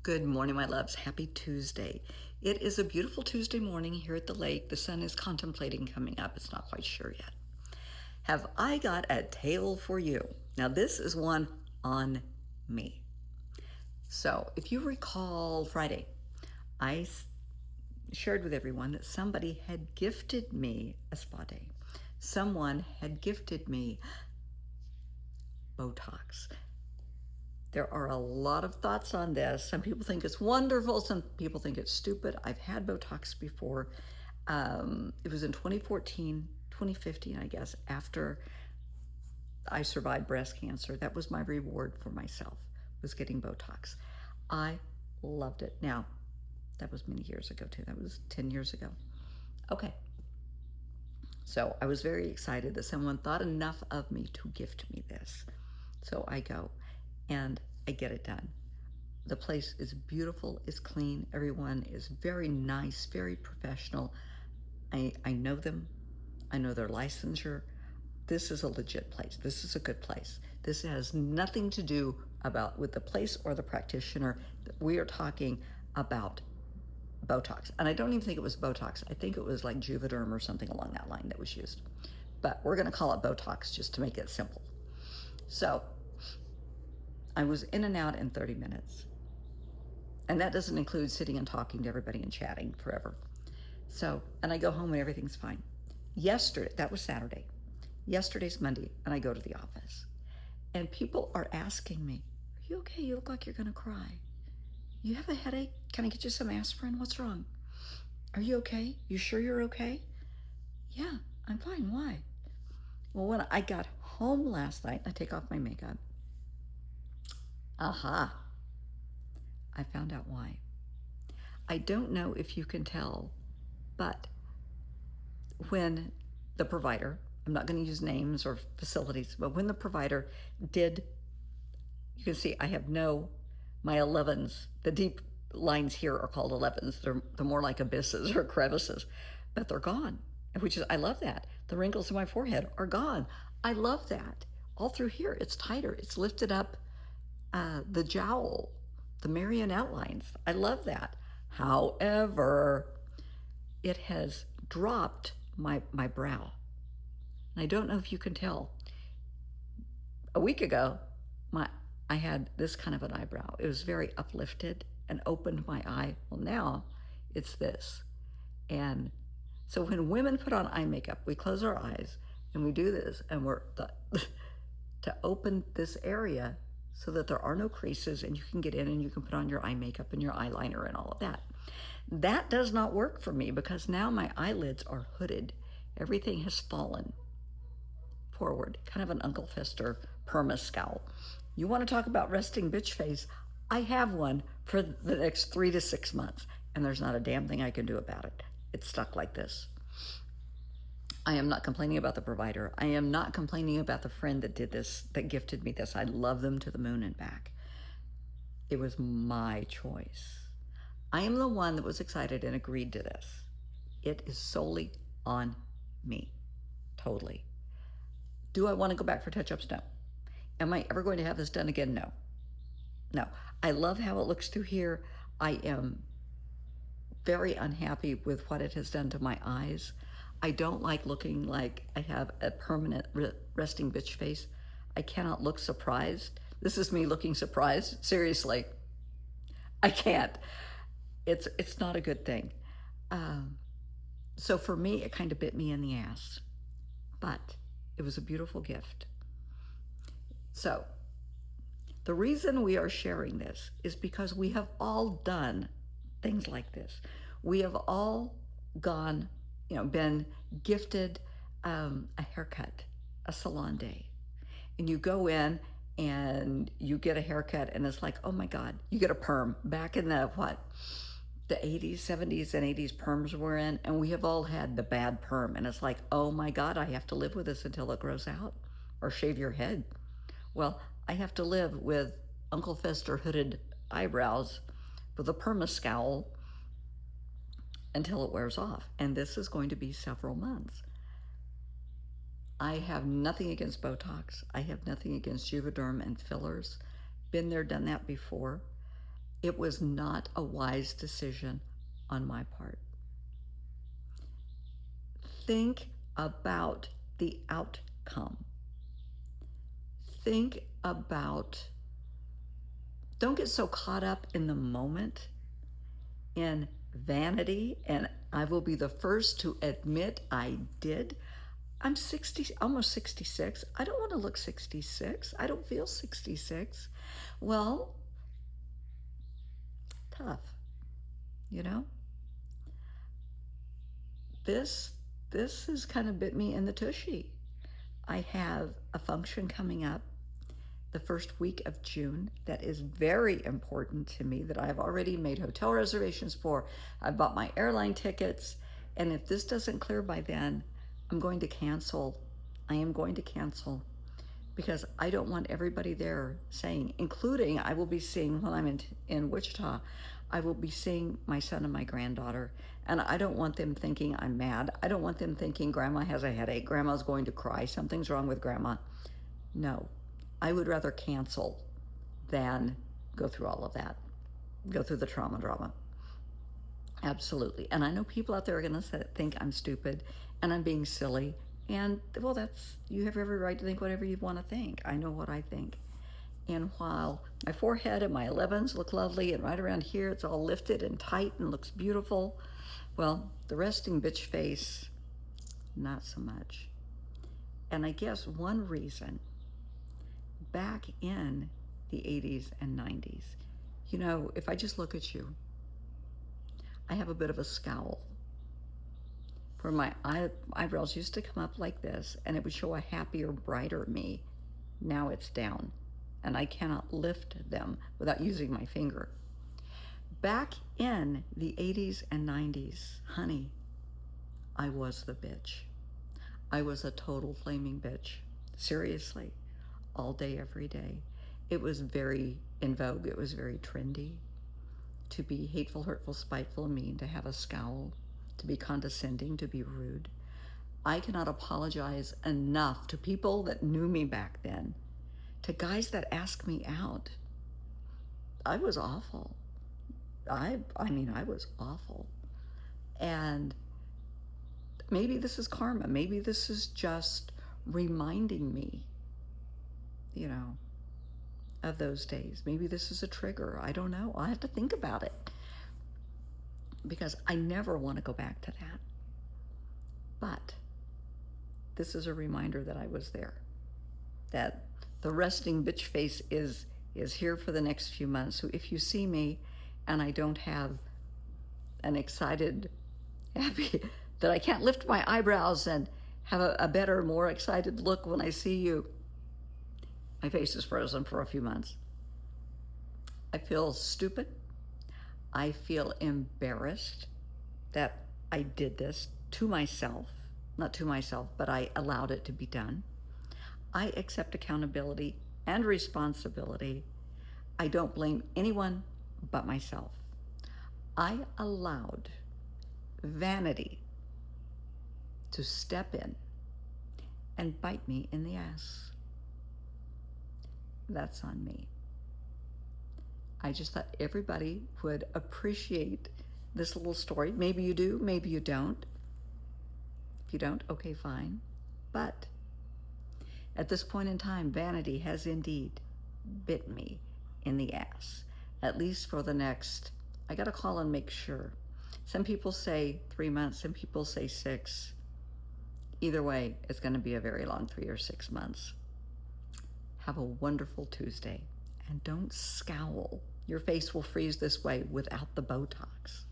Good morning, my loves. Happy Tuesday. It is a beautiful Tuesday morning here at the lake. The sun is contemplating coming up. It's not quite sure yet. Have I got a tale for you? Now, this is one on me. So, if you recall Friday, I shared with everyone that somebody had gifted me a spa day. Someone had gifted me Botox. There are a lot of thoughts on this. Some people think it's wonderful. Some people think it's stupid. I've had Botox before. It was in 2014, 2015, I guess, after I survived breast cancer. That was my reward for myself, was getting Botox. I loved it. Now, that was many years ago, too. That was 10 years ago. Okay. So I was very excited that someone thought enough of me to gift me this. So I go and I get it done. The place is beautiful, it's clean, everyone is very nice, very professional. I know them, I know their licensure. This is a legit place. This is a good place. This has nothing to do with the place or the practitioner. We are talking about Botox. And I don't even think it was Botox. I think it was like Juvederm or something along that line that was used. But we're going to call it Botox just to make it simple. So I was in and out in 30 minutes. And that doesn't include sitting and talking to everybody and chatting forever. So, and I go home and everything's fine. Yesterday, that was Saturday. Yesterday's Monday, and I go to the office. And people are asking me, "Are you okay? You look like you're going to cry. You have a headache? Can I get you some aspirin? What's wrong? Are you okay? You sure you're okay?" "Yeah, I'm fine. Why?" Well, when I got home last night, I take off my makeup. Aha. I found out why. I don't know if you can tell, but when the provider, I'm not going to use names or facilities, but when the provider did, you can see I have my 11s, the deep lines here are called 11s. They're more like abysses or crevices, but they're gone, I love that. The wrinkles in my forehead are gone. I love that. All through here, it's tighter. It's lifted up the jowl, the marionette lines. I love that. However, it has dropped my brow. And I don't know if you can tell. A week ago, I had this kind of an eyebrow. It was very uplifted and opened my eye. Well, now it's this. And so when women put on eye makeup, we close our eyes and we do this, and to open this area so that there are no creases and you can get in and you can put on your eye makeup and your eyeliner and all of that. That does not work for me because now my eyelids are hooded. Everything has fallen forward, kind of an Uncle Fester perma scowl. You want to talk about resting bitch face? I have one for the next 3 to 6 months, and there's not a damn thing I can do about it. It's stuck like this. I am not complaining about the provider. I am not complaining about the friend that did this, that gifted me this. I love them to the moon and back. It was my choice. I am the one that was excited and agreed to this. It is solely on me. Totally. Do I want to go back for touch-ups? No. Am I ever going to have this done again? No. No. I love how it looks through here. I am very unhappy with what it has done to my eyes. I don't like looking like I have a permanent resting bitch face. I cannot look surprised. This is me looking surprised. Seriously. I can't. It's not a good thing. So for me, it kind of bit me in the ass. But it was a beautiful gift. So the reason we are sharing this is because we have all done things like this. We have all been gifted a haircut, a salon day. And you go in and you get a haircut and it's like, oh my God, you get a perm. Back in the 80s, 70s, and 80s perms were in, and we have all had the bad perm. And it's like, oh my God, I have to live with this until it grows out. Or shave your head. Well, I have to live with Uncle Fester hooded eyebrows with a perma scowl until it wears off. And this is going to be several months. I have nothing against Botox. I have nothing against Juvederm and fillers. Been there, done that before. It was not a wise decision on my part. Think about the outcome. Think about, don't get so caught up in the moment, in vanity, and I will be the first to admit I did. I'm 60, almost 66. I don't want to look 66. I don't feel 66. Well, tough, you know? This this has kind of bit me in the tushy. I have a function coming up the first week of June that is very important to me, that I've already made hotel reservations for. I've bought my airline tickets, and if this doesn't clear by then, I'm going to cancel. I am going to cancel because I don't want everybody there saying, including I will be seeing while I'm in Wichita, I will be seeing my son and my granddaughter, and I don't want them thinking I'm mad. I don't want them thinking Grandma has a headache, Grandma's going to cry, something's wrong with Grandma. No, I would rather cancel than go through all of that, go through the trauma drama. Absolutely. And I know people out there are going to think I'm stupid and I'm being silly. And well, you have every right to think whatever you want to think. I know what I think. And while my forehead and my 11s look lovely, and right around here it's all lifted and tight and looks beautiful, well, the resting bitch face, not so much. And I guess one reason, back in the 80s and 90s, you know, if I just look at you, I have a bit of a scowl. Where my eyebrows used to come up like this, and it would show a happier, brighter me. Now it's down, and I cannot lift them without using my finger. Back in the 80s and 90s, honey, I was the bitch. I was a total flaming bitch. Seriously, all day, every day. It was very in vogue. It was very trendy to be hateful, hurtful, spiteful, and mean, to have a scowl, to be condescending, to be rude. I cannot apologize enough to people that knew me back then, to guys that asked me out. I was awful. I mean, I was awful. And maybe this is karma. Maybe this is just reminding me, you know, of those days. Maybe this is a trigger. I don't know. I'll have to think about it, because I never want to go back to that. But this is a reminder that I was there, that the resting bitch face is here for the next few months. So if you see me and I don't have an excited, happy, that I can't lift my eyebrows and have a better, more excited look when I see you, my face is frozen for a few months. I feel stupid. I feel embarrassed that I did this to myself, not to myself, but I allowed it to be done. I accept accountability and responsibility. I don't blame anyone but myself. I allowed vanity to step in and bite me in the ass. That's on me. I just thought everybody would appreciate this little story. Maybe you do, maybe you don't. If you don't, okay, fine. But at this point in time, vanity has indeed bit me in the ass, at least for the next, I gotta call and make sure. Some people say 3 months, some people say 6. Either way, it's gonna be a very long 3 or 6 months. Have a wonderful Tuesday, and don't scowl. Your face will freeze this way without the Botox.